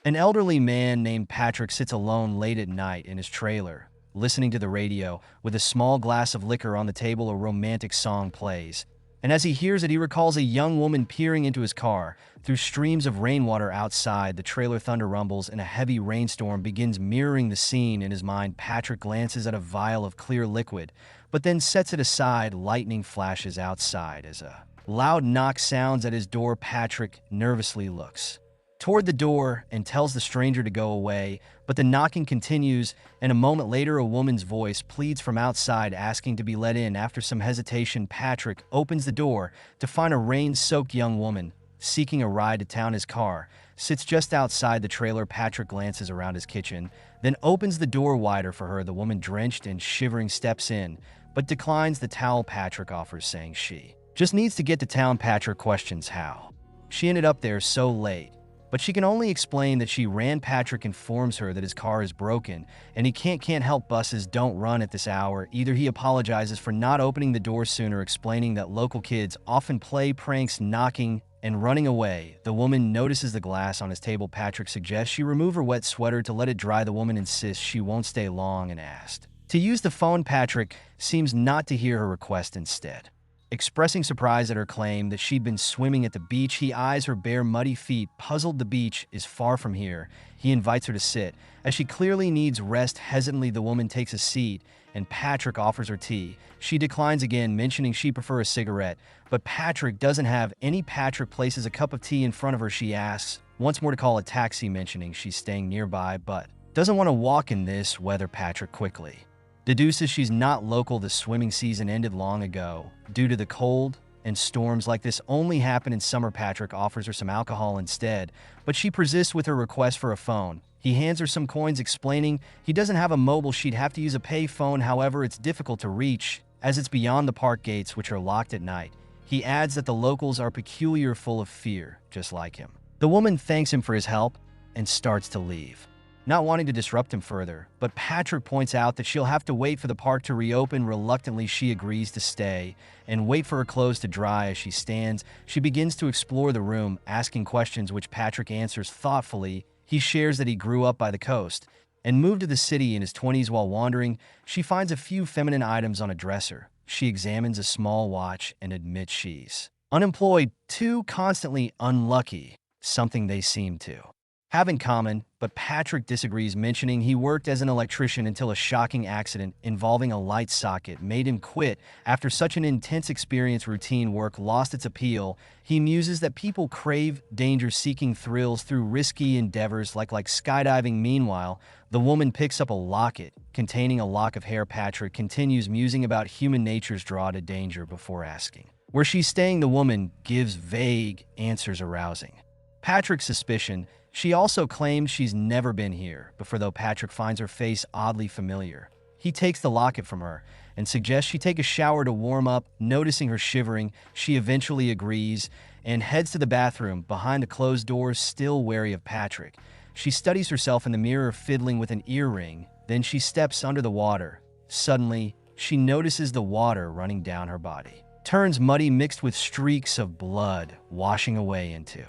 An elderly man named Patrick sits alone late at night in his trailer, listening to the radio. With a small glass of liquor on the table, a romantic song plays. And as he hears it, he recalls a young woman peering into his car. Through streams of rainwater outside, the trailer thunder rumbles and a heavy rainstorm begins mirroring the scene in his mind. Patrick glances at a vial of clear liquid, but then sets it aside. Lightning flashes outside as a loud knock sounds at his door. Patrick nervously looks toward the door and tells the stranger to go away, but the knocking continues, and a moment later a woman's voice pleads from outside asking to be let in. After some hesitation, Patrick opens the door to find a rain-soaked young woman seeking a ride to town. His car sits just outside the trailer. Patrick glances around his kitchen, then opens the door wider for her. The woman, drenched and shivering, steps in, but declines the towel Patrick offers, saying she just needs to get to town. Patrick questions how she ended up there so late, but she can only explain that she ran. Patrick informs her that his car is broken and he can't help. Buses don't run at this hour either. He apologizes for not opening the door sooner, explaining that local kids often play pranks, knocking and running away. The woman notices the glass on his table. Patrick suggests she remove her wet sweater to let it dry. The woman insists she won't stay long and asks to use the phone. Patrick seems not to hear her request, instead expressing surprise at her claim that she'd been swimming at the beach. He eyes her bare, muddy feet, puzzled. The beach is far from here. He invites her to sit, as she clearly needs rest. Hesitantly, the woman takes a seat, and Patrick offers her tea. She declines again, mentioning she prefers a cigarette, but Patrick doesn't have any. Patrick places a cup of tea in front of her. She asks once more to call a taxi, mentioning she's staying nearby, but doesn't want to walk in this weather. Patrick quickly deduces she's not local. The swimming season ended long ago due to the cold, and storms like this only happen in summer. Patrick offers her some alcohol instead, but she persists with her request for a phone. He hands her some coins, explaining he doesn't have a mobile. She'd have to use a pay phone. However, it's difficult to reach as it's beyond the park gates, which are locked at night. He adds that the locals are peculiar, full of fear, just like him. The woman thanks him for his help and starts to leave, not wanting to disrupt him further, but Patrick points out that she'll have to wait for the park to reopen. Reluctantly, she agrees to stay and wait for her clothes to dry. As she stands, she begins to explore the room, asking questions which Patrick answers thoughtfully. He shares that he grew up by the coast and moved to the city in his 20s. While wandering, she finds a few feminine items on a dresser. She examines a small watch and admits she's unemployed, too, constantly unlucky, something they seem to have in common, but Patrick disagrees, mentioning he worked as an electrician until a shocking accident involving a light socket made him quit. After such an intense experience, routine work lost its appeal. He muses that people crave danger, seeking thrills through risky endeavors like skydiving. Meanwhile, the woman picks up a locket containing a lock of hair. Patrick continues musing about human nature's draw to danger before asking where she's staying. The woman gives vague answers, arousing Patrick's suspicion. She also claims she's never been here before, though Patrick finds her face oddly familiar. He takes the locket from her and suggests she take a shower to warm up. Noticing her shivering, she eventually agrees and heads to the bathroom behind the closed doors. Still wary of Patrick, she studies herself in the mirror, fiddling with an earring. Then she steps under the water. Suddenly, she notices the water running down her body turns muddy, mixed with streaks of blood washing away into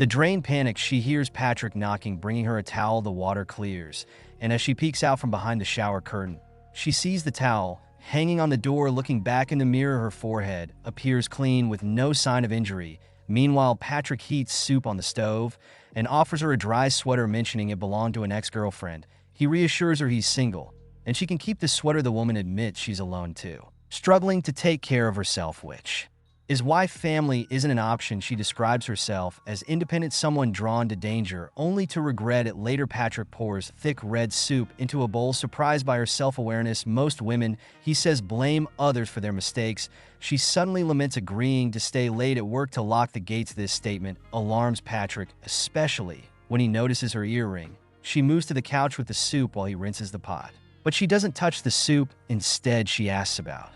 the drain. Panicked, she hears Patrick knocking, bringing her a towel. The water clears, and as she peeks out from behind the shower curtain, she sees the towel hanging on the door. Looking back in the mirror, her forehead appears clean with no sign of injury. Meanwhile, Patrick heats soup on the stove and offers her a dry sweater, mentioning it belonged to an ex-girlfriend. He reassures her he's single and she can keep the sweater. The woman admits she's alone too, struggling to take care of herself, which is why family isn't an option. She describes herself as independent, someone drawn to danger, only to regret it later. Patrick pours thick red soup into a bowl, surprised by her self-awareness. Most women, he says, blame others for their mistakes. She suddenly laments agreeing to stay late at work to lock the gates. This statement alarms Patrick, especially when he notices her earring. She moves to the couch with the soup while he rinses the pot, but she doesn't touch the soup. Instead, she asks about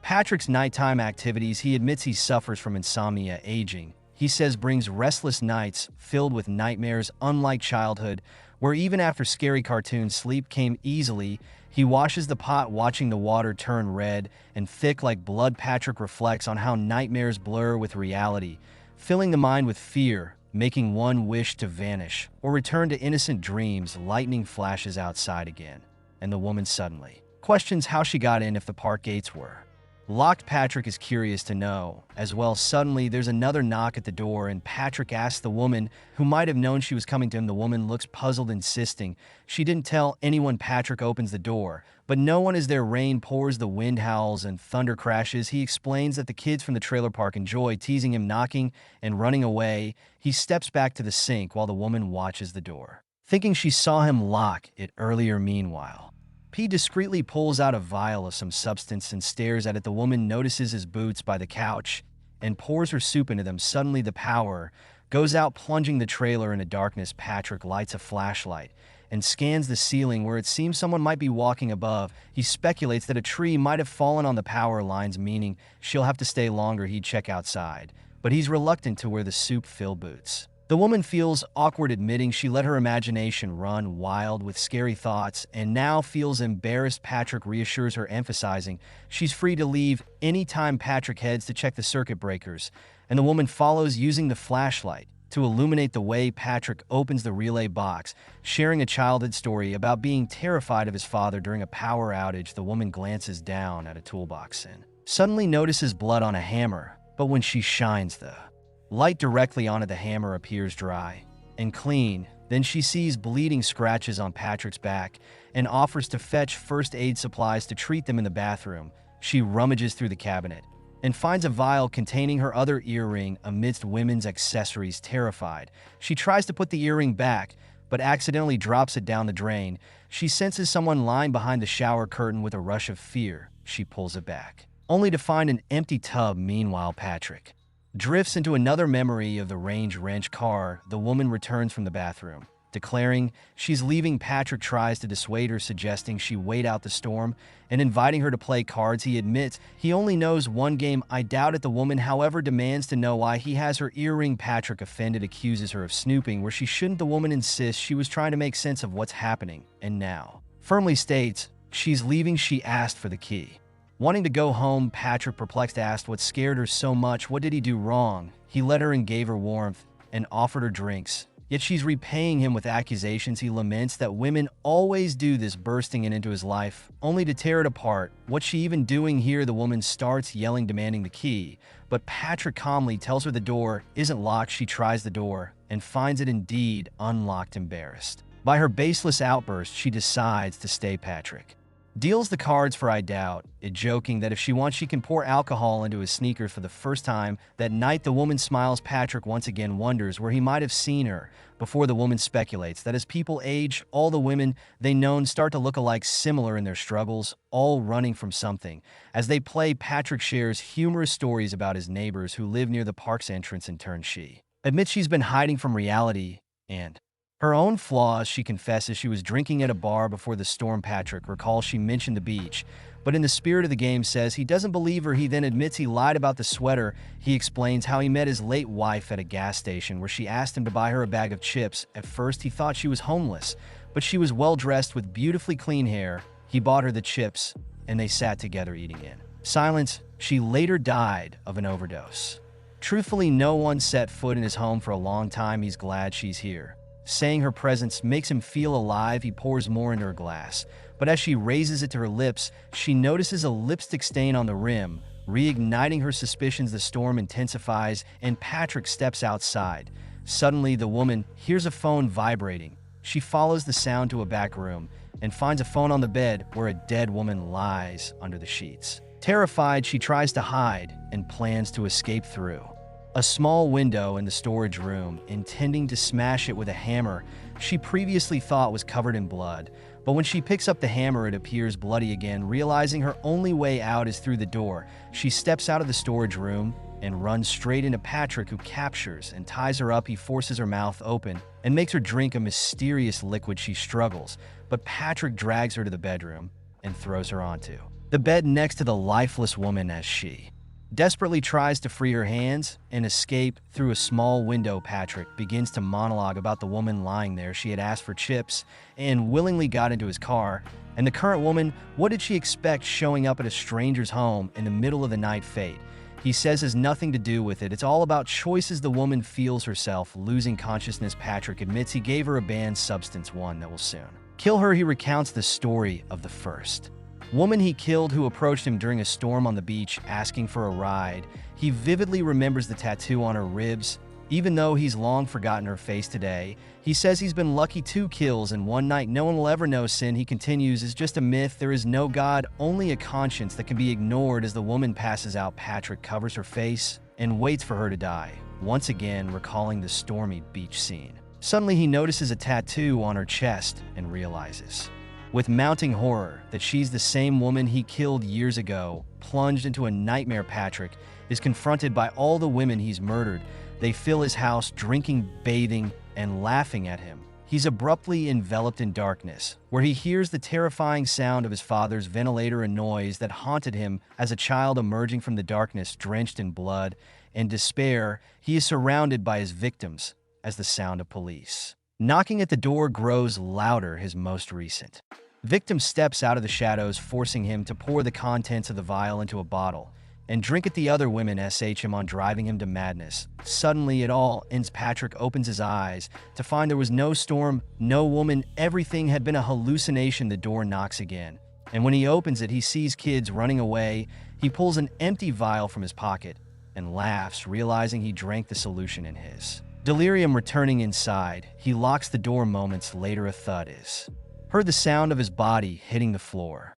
Patrick's nighttime activities. He admits he suffers from insomnia. Aging, he says, brings restless nights filled with nightmares. Unlike childhood, where even after scary cartoons, sleep came easily, he washes the pot, watching the water turn red and thick like blood. Patrick reflects on how nightmares blur with reality, filling the mind with fear. making one wish to vanish or return to innocent dreams. Lightning flashes outside again, and the woman suddenly questions how she got in if the park gates were locked. Patrick is curious to know as well. Suddenly, there's another knock at the door, and Patrick asks the woman, who might have known she was coming to him. The woman looks puzzled, insisting she didn't tell anyone. Patrick opens the door, but no one is there. Rain pours, the wind howls, and thunder crashes. He explains that the kids from the trailer park enjoy teasing him, knocking and running away. He steps back to the sink while the woman watches the door, thinking she saw him lock it earlier. Meanwhile, P discreetly pulls out a vial of some substance and stares at it. The woman notices his boots by the couch and pours her soup into them. Suddenly, the power goes out, plunging the trailer into darkness. Patrick lights a flashlight and scans the ceiling where it seems someone might be walking above. He speculates that a tree might have fallen on the power lines, meaning she'll have to stay longer. He'd check outside, but he's reluctant to wear the soup-filled boots. The woman feels awkward, admitting she let her imagination run wild with scary thoughts and now feels embarrassed. Patrick reassures her, emphasizing she's free to leave anytime. Patrick heads to check the circuit breakers, and the woman follows, using the flashlight to illuminate the way. Patrick opens the relay box, sharing a childhood story about being terrified of his father during a power outage. The woman glances down at a toolbox and suddenly notices blood on a hammer, but when she shines the light directly onto the hammer, appears dry and clean. Then she sees bleeding scratches on Patrick's back and offers to fetch first aid supplies to treat them in the bathroom. She rummages through the cabinet and finds a vial containing her other earring amidst women's accessories. Terrified, she tries to put the earring back, but accidentally drops it down the drain. She senses someone lying behind the shower curtain. With a rush of fear, she pulls it back, only to find an empty tub. Meanwhile, Patrick drifts into another memory of the range wrench car. The woman returns from the bathroom, declaring she's leaving. Patrick tries to dissuade her, suggesting she wait out the storm and inviting her to play cards. He admits he only knows one game. I doubt it. The woman, however, demands to know why he has her earring. Patrick, offended, accuses her of snooping where she shouldn't. The woman insists she was trying to make sense of what's happening and now firmly states she's leaving. She asked for the key. Wanting to go home, Patrick, perplexed, asked what scared her so much. What did he do wrong? He let her and gave her warmth and offered her drinks, yet she's repaying him with accusations. He laments that women always do this, bursting into his life only to tear it apart. What's she even doing here? The woman starts yelling, demanding the key, but Patrick calmly tells her the door isn't locked. She tries the door and finds it indeed unlocked. Embarrassed by her baseless outburst, she decides to stay. Patrick deals the cards for I doubt it, joking that if she wants, she can pour alcohol into his sneakers. For the first time that night, the woman smiles. Patrick once again wonders where he might have seen her before. The woman speculates that as people age, all the women they known start to look alike, similar in their struggles, all running from something. As they play, Patrick shares humorous stories about his neighbors who live near the park's entrance. In turn, she admits she's been hiding from reality and her own flaws. She confesses she was drinking at a bar before the storm. Patrick recalls she mentioned the beach, but in the spirit of the game says he doesn't believe her. He then admits he lied about the sweater. He explains how he met his late wife at a gas station where she asked him to buy her a bag of chips. At first, he thought she was homeless, but she was well-dressed with beautifully clean hair. He bought her the chips, and they sat together eating in silence. She later died of an overdose. Truthfully, no one set foot in his home for a long time. He's glad she's here, saying her presence makes him feel alive. He pours more into her glass, but as she raises it to her lips, she notices a lipstick stain on the rim, reigniting her suspicions. The storm intensifies, and Patrick steps outside. Suddenly, the woman hears a phone vibrating. She follows the sound to a back room and finds a phone on the bed where a dead woman lies under the sheets. Terrified, she tries to hide and plans to escape through a small window in the storage room, intending to smash it with a hammer she previously thought was covered in blood. But when she picks up the hammer, it appears bloody again. Realizing her only way out is through the door, she steps out of the storage room and runs straight into Patrick, who captures and ties her up. He forces her mouth open and makes her drink a mysterious liquid. She struggles, but Patrick drags her to the bedroom and throws her onto the bed next to the lifeless woman as she desperately tries to free her hands and escape through a small window. Patrick begins to monologue about the woman lying there. She had asked for chips and willingly got into his car. And the current woman, what did she expect showing up at a stranger's home in the middle of the night? Fate. he says has nothing to do with it. It's all about choices the woman feels herself. Losing consciousness, Patrick admits he gave her a banned substance, one that will soon kill her. He recounts the story of the first woman he killed, who approached him during a storm on the beach asking for a ride. He vividly remembers the tattoo on her ribs, even though he's long forgotten her face today. He says he's been lucky 2 kills in one night. No one will ever know. Sin, he continues, is just a myth. There is no God, only a conscience that can be ignored. As the woman passes out, Patrick covers her face and waits for her to die, once again recalling the stormy beach scene. Suddenly he notices a tattoo on her chest and realizes, with mounting horror, that she's the same woman he killed years ago. Plunged into a nightmare, Patrick is confronted by all the women he's murdered. They fill his house, drinking, bathing, and laughing at him. He's abruptly enveloped in darkness, where he hears the terrifying sound of his father's ventilator, a noise that haunted him as a child. Emerging from the darkness, drenched in blood and despair, he is surrounded by his victims as the sound of police knocking at the door grows louder. His most recent victim steps out of the shadows, forcing him to pour the contents of the vial into a bottle and drink it. The other women sh him on, driving him to madness. Suddenly it all ends. Patrick opens his eyes to find there was no storm, no woman. Everything had been a hallucination. The door knocks again, and when he opens it, he sees kids running away. He pulls an empty vial from his pocket and laughs, realizing he drank the solution in his delirium. Returning inside, he locks the door. Moments later, a thud is heard, the sound of his body hitting the floor.